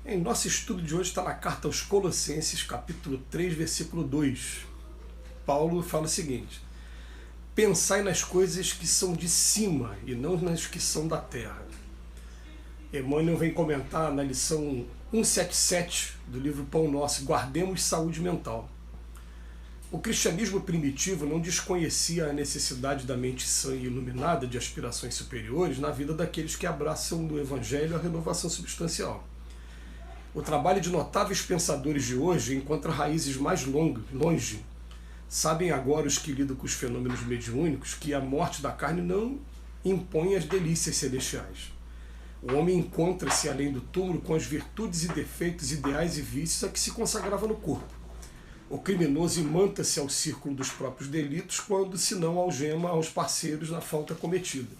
Em nosso estudo de hoje está na carta aos Colossenses, capítulo 3, versículo 2. Paulo fala o seguinte: pensai nas coisas que são de cima e não nas que são da terra. Emmanuel vem comentar na lição 177 do livro Pão Nosso: guardemos saúde mental. O cristianismo primitivo não desconhecia a necessidade da mente sã e iluminada de aspirações superiores na vida daqueles que abraçam no Evangelho a renovação substancial. O trabalho de notáveis pensadores de hoje encontra raízes mais longe. Sabem agora os que lidam com os fenômenos mediúnicos que a morte da carne não impõe as delícias celestiais. O homem encontra-se além do túmulo com as virtudes e defeitos, ideais e vícios a que se consagrava no corpo. O criminoso imanta-se ao círculo dos próprios delitos quando se não algema aos parceiros na falta cometida.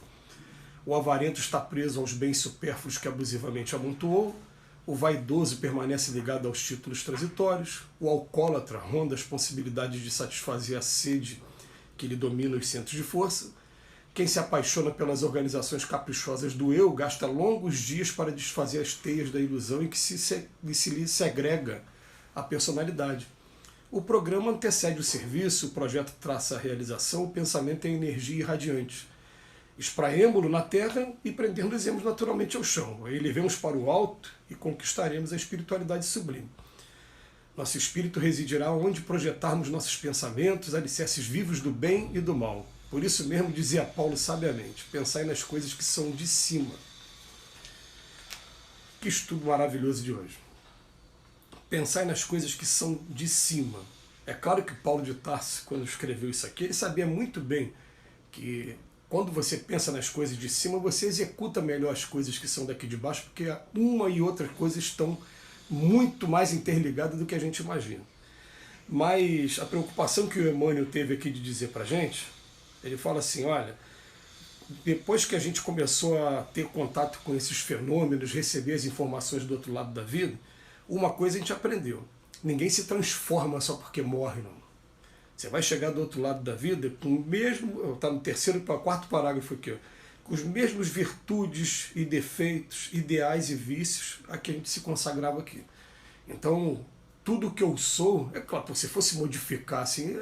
O avarento está preso aos bens supérfluos que abusivamente amontoou. O vaidoso permanece ligado aos títulos transitórios. O alcoólatra ronda as possibilidades de satisfazer a sede que lhe domina os centros de força. Quem se apaixona pelas organizações caprichosas do eu gasta longos dias para desfazer as teias da ilusão em que se lhe segrega a personalidade. O programa antecede o serviço, o projeto traça a realização, o pensamento é energia irradiante. Espraemo-lo na terra e prendendo-nos naturalmente ao chão. Aí levemos para o alto e conquistaremos a espiritualidade sublime. Nosso espírito residirá onde projetarmos nossos pensamentos, alicerces vivos do bem e do mal. Por isso mesmo dizia Paulo sabiamente: pensai nas coisas que são de cima. Que estudo maravilhoso de hoje. Pensai nas coisas que são de cima. É claro que Paulo de Tarso, quando escreveu isso aqui, ele sabia muito bem que quando você pensa nas coisas de cima, você executa melhor as coisas que são daqui de baixo, porque uma e outra coisa estão muito mais interligadas do que a gente imagina. Mas a preocupação que o Emmanuel teve aqui de dizer para a gente, ele fala assim: olha, depois que a gente começou a ter contato com esses fenômenos, receber as informações do outro lado da vida, uma coisa a gente aprendeu: ninguém se transforma só porque morre, não. Você vai chegar do outro lado da vida com o mesmo, está no terceiro para quarto parágrafo aqui, ó, com os mesmos virtudes e defeitos, ideais e vícios a que a gente se consagrava aqui. Então, tudo que eu sou, é claro, se fosse modificar assim,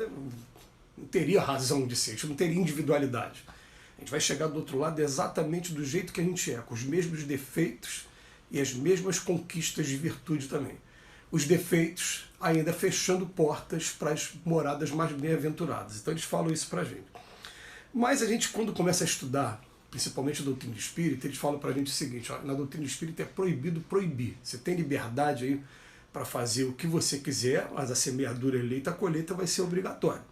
não teria razão de ser, a gente não teria individualidade. A gente vai chegar do outro lado exatamente do jeito que a gente é, com os mesmos defeitos e as mesmas conquistas de virtude também. Os defeitos ainda fechando portas para as moradas mais bem-aventuradas. Então eles falam isso para a gente. Mas a gente, quando começa a estudar, principalmente a doutrina espírita, eles falam para a gente o seguinte: ó, na doutrina espírita é proibido proibir. Você tem liberdade aí para fazer o que você quiser, mas a semeadura eleita, a colheita vai ser obrigatória.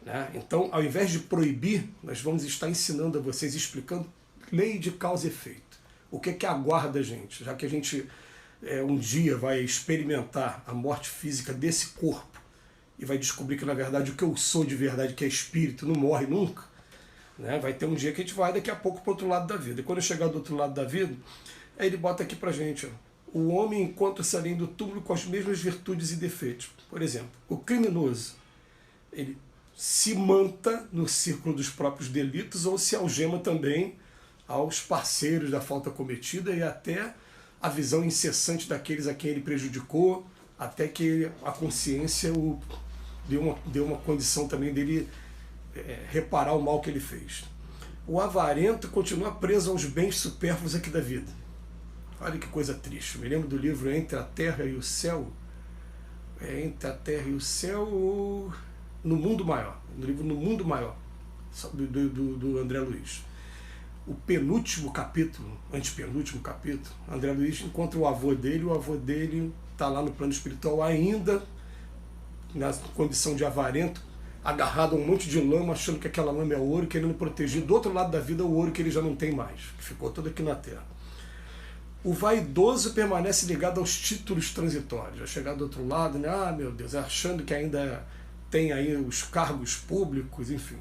Né? Então, ao invés de proibir, nós vamos estar ensinando a vocês, explicando lei de causa e efeito. O que aguarda a gente, já que a gente um dia vai experimentar a morte física desse corpo e vai descobrir que, na verdade, o que eu sou de verdade, que é espírito, não morre nunca, né? Vai ter um dia que a gente vai daqui a pouco para o outro lado da vida. E quando eu chegar do outro lado da vida, aí ele bota aqui para a gente: ó, o homem encontra-se além do túmulo com as mesmas virtudes e defeitos. Por exemplo, o criminoso, ele se manta no círculo dos próprios delitos ou se algema também aos parceiros da falta cometida e até a visão incessante daqueles a quem ele prejudicou, até que a consciência deu uma condição também dele reparar o mal que ele fez. O avarento continua preso aos bens supérfluos aqui da vida. Olha que coisa triste. Eu me lembro do livro Entre a Terra e o Céu. Entre a Terra e o Céu, no Mundo Maior. No livro No Mundo Maior, do André Luiz. O penúltimo capítulo, antepenúltimo capítulo, André Luiz encontra o avô dele está lá no plano espiritual ainda, na condição de avarento, agarrado a um monte de lama, achando que aquela lama é ouro, querendo proteger do outro lado da vida o ouro que ele já não tem mais, que ficou todo aqui na Terra. O vaidoso permanece ligado aos títulos transitórios, vai chegar do outro lado, né? Ah, meu Deus, achando que ainda tem aí os cargos públicos, enfim.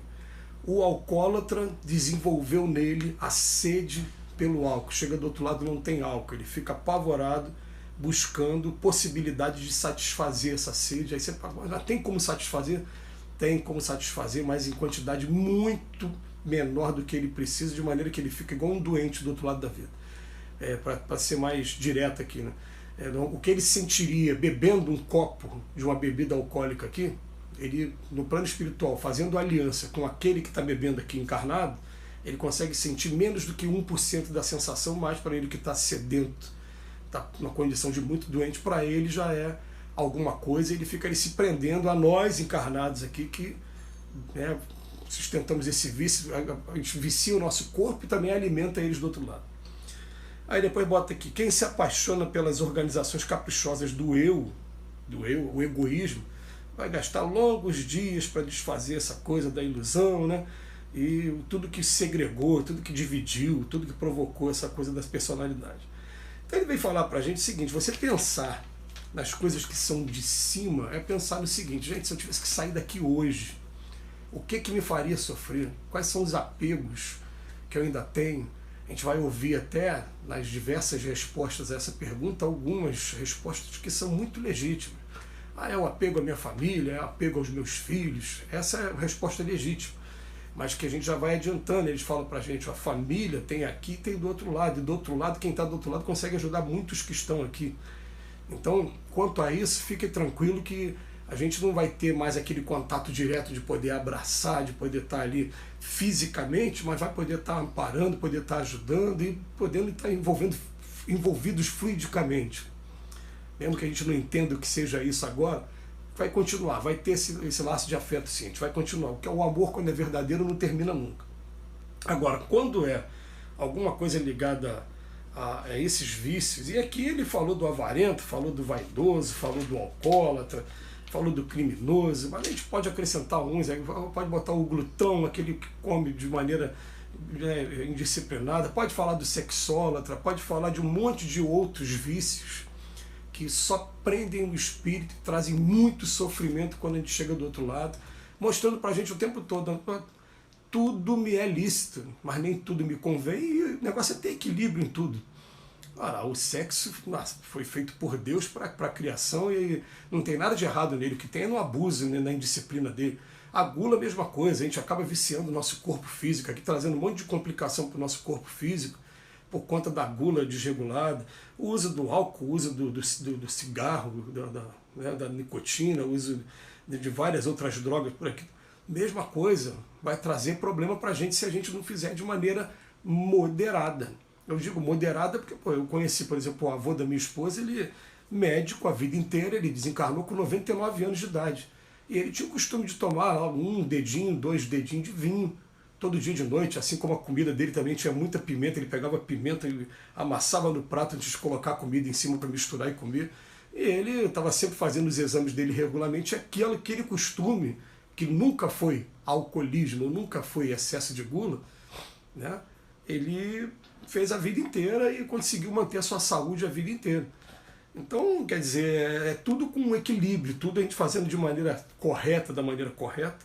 O alcoólatra desenvolveu nele a sede pelo álcool. Chega do outro lado, não tem álcool. Ele fica apavorado, buscando possibilidade de satisfazer essa sede. Aí você fala: já tem como satisfazer? Tem como satisfazer, mas em quantidade muito menor do que ele precisa, de maneira que ele fica igual um doente do outro lado da vida. Para ser mais direto aqui, né? o que ele sentiria bebendo um copo de uma bebida alcoólica aqui, ele, no plano espiritual, fazendo aliança com aquele que está bebendo aqui encarnado, ele consegue sentir menos do que 1% da sensação, mais para ele que está sedento, está numa condição de muito doente, para ele já é alguma coisa, ele fica ali se prendendo a nós encarnados aqui, que, né, sustentamos esse vício, a gente vicia o nosso corpo e também alimenta eles do outro lado. Aí depois bota aqui, quem se apaixona pelas organizações caprichosas do eu, o egoísmo, vai gastar longos dias para desfazer essa coisa da ilusão, né? E tudo que segregou, tudo que dividiu, tudo que provocou essa coisa das personalidades. Então ele vem falar para a gente o seguinte, você pensar nas coisas que são de cima é pensar no seguinte, gente, se eu tivesse que sair daqui hoje, o que me faria sofrer? Quais são os apegos que eu ainda tenho? A gente vai ouvir até nas diversas respostas a essa pergunta algumas respostas que são muito legítimas. Ah, é o apego à minha família, é o apego aos meus filhos. Essa é a resposta legítima. Mas que a gente já vai adiantando. Eles falam pra gente, a família tem aqui e tem do outro lado. E do outro lado, quem está do outro lado consegue ajudar muitos que estão aqui. Então, quanto a isso, fique tranquilo que a gente não vai ter mais aquele contato direto de poder abraçar, de poder estar ali fisicamente, mas vai poder estar amparando, poder estar ajudando e podendo estar envolvidos fluidicamente. Mesmo que a gente não entenda o que seja isso agora, vai continuar, vai ter esse laço de afeto sim, a gente vai continuar. Porque o amor, quando é verdadeiro, não termina nunca. Agora, quando é alguma coisa ligada a esses vícios, e aqui ele falou do avarento, falou do vaidoso, falou do alcoólatra, falou do criminoso, mas a gente pode acrescentar uns, pode botar o glutão, aquele que come de maneira indisciplinada, pode falar do sexólatra, pode falar de um monte de outros vícios que só prendem o espírito e trazem muito sofrimento quando a gente chega do outro lado, mostrando pra gente o tempo todo, tudo me é lícito, mas nem tudo me convém, e o negócio é ter equilíbrio em tudo. Ora, o sexo foi feito por Deus para a criação e não tem nada de errado nele, o que tem é no abuso, né, na indisciplina dele. A gula, a mesma coisa, a gente acaba viciando o nosso corpo físico, aqui trazendo um monte de complicação para o nosso corpo físico, por conta da desregulada, o uso do álcool, o uso do cigarro, da nicotina, o uso de várias outras drogas por aqui. Mesma coisa, vai trazer problema para a gente se a gente não fizer de maneira moderada. Eu digo moderada porque eu conheci, por exemplo, o avô da minha esposa, ele é médico a vida inteira, ele desencarnou com 99 anos de idade. E ele tinha o costume de tomar um dedinho, 2 dedinhos de vinho, todo dia de noite, assim como a comida dele também tinha muita pimenta, ele pegava pimenta e amassava no prato antes de colocar a comida em cima para misturar e comer. E ele estava sempre fazendo os exames dele regularmente, aquele costume, que nunca foi alcoolismo, nunca foi excesso de gula, né? Ele fez a vida inteira e conseguiu manter a sua saúde a vida inteira. Então, quer dizer, é tudo com equilíbrio, tudo a gente fazendo de maneira correta, da maneira correta,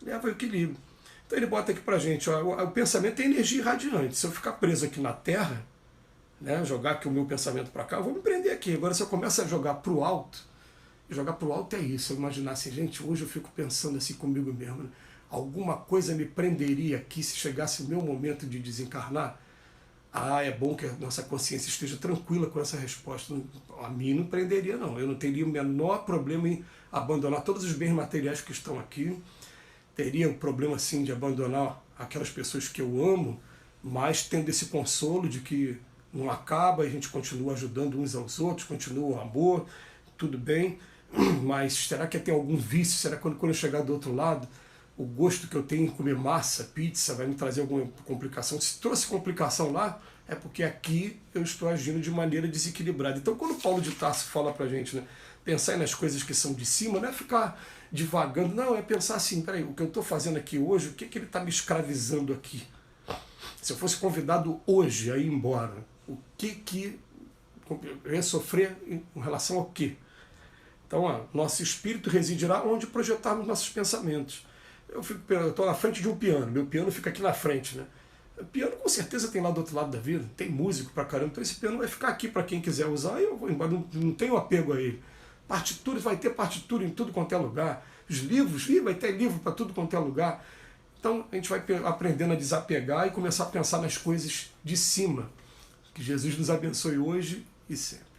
leva ao equilíbrio. Então ele bota aqui pra gente, ó, o pensamento é energia irradiante. Se eu ficar preso aqui na Terra, né, jogar aqui o meu pensamento para cá, eu vou me prender aqui. Agora, se eu começo a jogar para o alto, jogar para o alto é isso. Eu imaginar assim, gente, hoje eu fico pensando assim comigo mesmo, né? Alguma coisa me prenderia aqui se chegasse o meu momento de desencarnar? Ah, é bom que a nossa consciência esteja tranquila com essa resposta. A mim não prenderia, não. Eu não teria o menor problema em abandonar todos os bens materiais que estão aqui. Teria o problema, sim, de abandonar aquelas pessoas que eu amo, mas tendo esse consolo de que não acaba, a gente continua ajudando uns aos outros, continua o amor, tudo bem. Mas será que tem algum vício? Será que quando eu chegar do outro lado, o gosto que eu tenho em comer massa, pizza, vai me trazer alguma complicação? Se trouxe complicação lá, é porque aqui eu estou agindo de maneira desequilibrada. Então, quando Paulo de Tarso fala pra gente, né, pensar nas coisas que são de cima, não é ficar divagando, não, é pensar assim, peraí, o que eu estou fazendo aqui hoje, o que ele está me escravizando aqui? Se eu fosse convidado hoje a ir embora, o que eu ia sofrer em relação ao quê? Então, nosso espírito residirá onde projetarmos nossos pensamentos. Eu estou na frente de um piano, meu piano fica aqui na frente, né? O piano com certeza tem lá do outro lado da vida, tem músico pra caramba, então esse piano vai ficar aqui para quem quiser usar e eu vou embora, não tenho apego a ele. Partituras, vai ter partitura em tudo quanto é lugar. Os livros, vai ter livro para tudo quanto é lugar. Então a gente vai aprendendo a desapegar e começar a pensar nas coisas de cima. Que Jesus nos abençoe hoje e sempre.